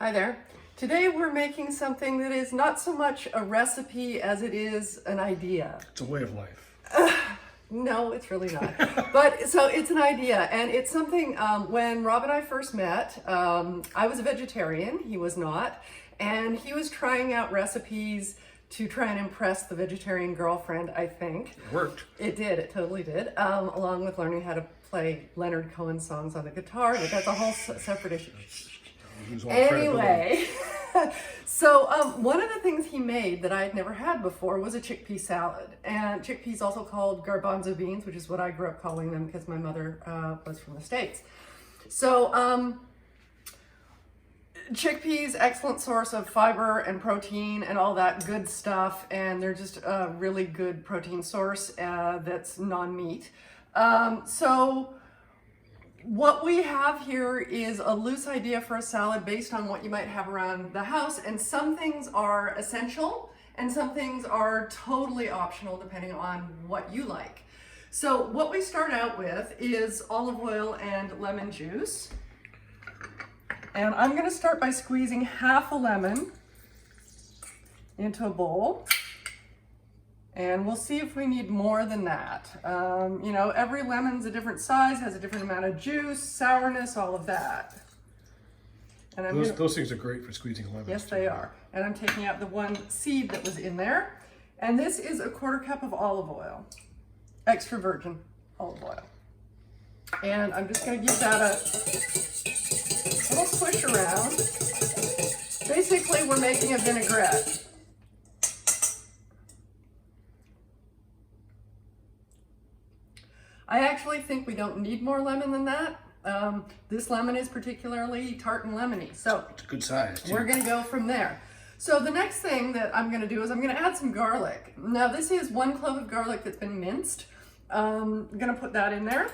Hi there. Today we're making something that is not so much a recipe as it is an idea. It's a way of life. No, it's really not. But so it's an idea, and it's something, when Rob and I first met, I was a vegetarian, he was not, and he was trying out recipes to try and impress the vegetarian girlfriend, I think. It worked. It did, it totally did, along with learning how to play Leonard Cohen songs on the guitar, but that's a whole separate issue. Anyway, so one of the things he made that I had never had before was a chickpea salad. And chickpeas also called garbanzo beans, which is what I grew up calling them because my mother was from the States. So chickpeas, excellent source of fiber and protein and all that good stuff. And they're just a really good protein source that's non-meat. So what we have here is a loose idea for a salad based on what you might have around the house, and some things are essential and some things are totally optional depending on what you like. So what we start out with is olive oil and lemon juice. And I'm going to start by squeezing half a lemon into a bowl. And we'll see if we need more than that. You know, every lemon's a different size, has a different amount of juice, sourness, all of that. And Those things are great for squeezing lemons. Yes, they are. And I'm taking out the one seed that was in there. And this is a 1/4 cup of olive oil, extra virgin olive oil. And I'm just going to give that a little swish around. Basically, we're making a vinaigrette. I actually think we don't need more lemon than that. This lemon is particularly tart and lemony, so It's a good size, too. We're gonna go from there. So the next thing that I'm gonna do is I'm gonna add some garlic. Now this is 1 clove of garlic that's been minced. I'm gonna put that in there.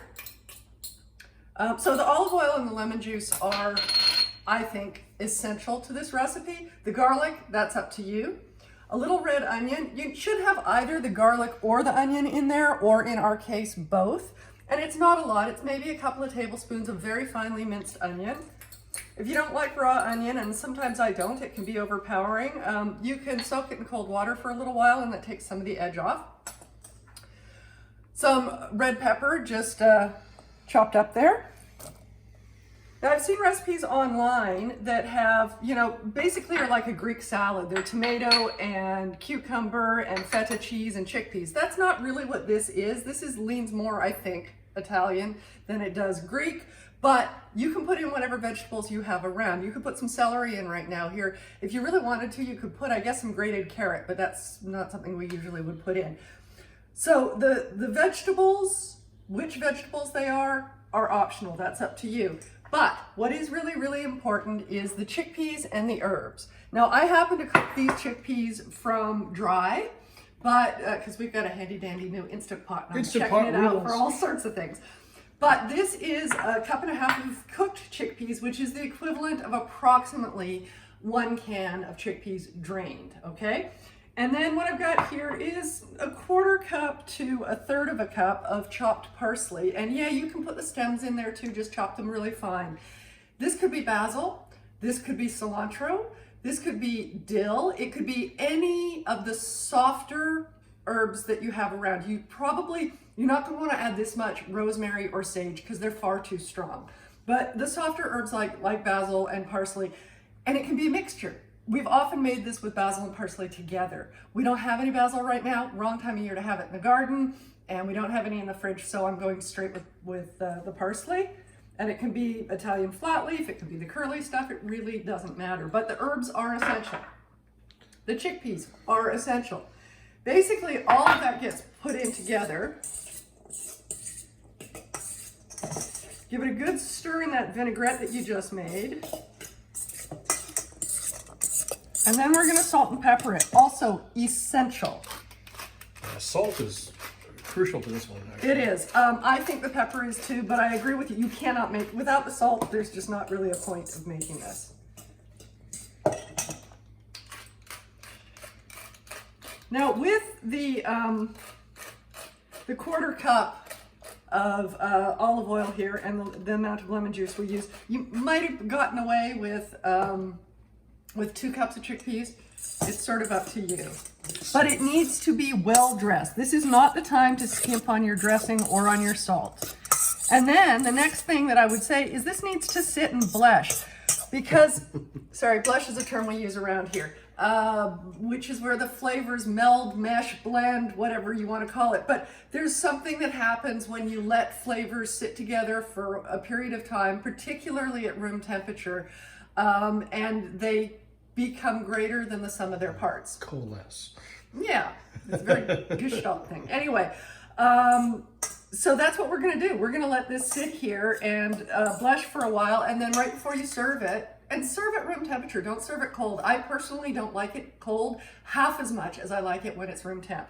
So the olive oil and the lemon juice are, I think, essential to this recipe. The garlic, that's up to you. A little red onion. You should have either the garlic or the onion in there, or in our case, both. And it's not a lot. It's maybe a couple of tablespoons of very finely minced onion. If you don't like raw onion, and sometimes I don't, it can be overpowering, you can soak it in cold water for a little while and that takes some of the edge off. Some red pepper just chopped up there. Now I've seen recipes online that have, you know, basically are like a Greek salad. They're tomato and cucumber and feta cheese and chickpeas. That's not really what this is. This leans more, I think, Italian than it does Greek, but you can put in whatever vegetables you have around. You could put some celery in right now here. If you really wanted to, you could put, I guess, some grated carrot, but that's not something we usually would put in. So the vegetables, which vegetables they are optional. That's up to you. But what is really, really important is the chickpeas and the herbs. Now, I happen to cook these chickpeas from dry, but because we've got a handy dandy new Instant Pot, and I'm checking it out for all sorts of things. But this is 1.5 cups of cooked chickpeas, which is the equivalent of approximately 1 can of chickpeas drained, okay? And then what I've got here is a 1/4 cup to 1/3 of a cup of chopped parsley. And yeah, you can put the stems in there too, just chop them really fine. This could be basil, this could be cilantro, this could be dill, it could be any of the softer herbs that you have around. You're not gonna wanna add this much rosemary or sage because they're far too strong. But the softer herbs like basil and parsley, and it can be a mixture. We've often made this with basil and parsley together. We don't have any basil right now, wrong time of year to have it in the garden, and we don't have any in the fridge, so I'm going straight with the parsley. And it can be Italian flat leaf, it can be the curly stuff, it really doesn't matter. But the herbs are essential. The chickpeas are essential. Basically, all of that gets put in together. Give it a good stir in that vinaigrette that you just made. And then we're gonna salt and pepper it, also essential. Salt is crucial to this one, actually. It is. I think the pepper is too, but I agree with you. You cannot make, without the salt, there's just not really a point of making this. Now with the 1/4 cup of olive oil here and the amount of lemon juice we use, you might have gotten away with with 2 cups of chickpeas. It's sort of up to you. But it needs to be well dressed. This is not the time to skimp on your dressing or on your salt. And then the next thing that I would say is this needs to sit and blesh. Because, sorry, blesh is a term we use around here, which is where the flavors meld, mesh, blend, whatever you want to call it. But there's something that happens when you let flavors sit together for a period of time, particularly at room temperature, and they become greater than the sum of their parts. Coalesce. Yeah, it's a very Gestalt thing. Anyway, so that's what we're going to do. We're going to let this sit here and blesh for a while, and then right before you serve it, and serve at room temperature. Don't serve it cold. I personally don't like it cold half as much as I like it when it's room temp.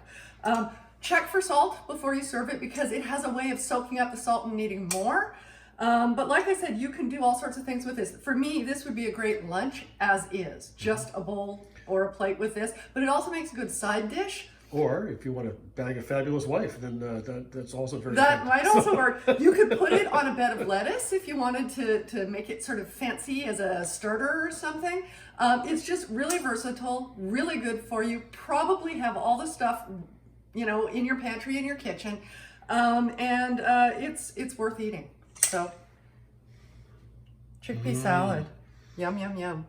Check for salt before you serve it because it has a way of soaking up the salt and needing more. But like I said, you can do all sorts of things with this. For me, this would be a great lunch as is, just a bowl or a plate with this, but it also makes a good side dish. Or if you want to bag a fabulous wife, then that's also very That good. might also work. You could put it on a bed of lettuce if you wanted to make it sort of fancy as a starter or something. It's just really versatile, really good for you. Probably have all the stuff, you know, in your pantry, in your kitchen, and it's worth eating. So, chickpea salad, yum, yum, yum.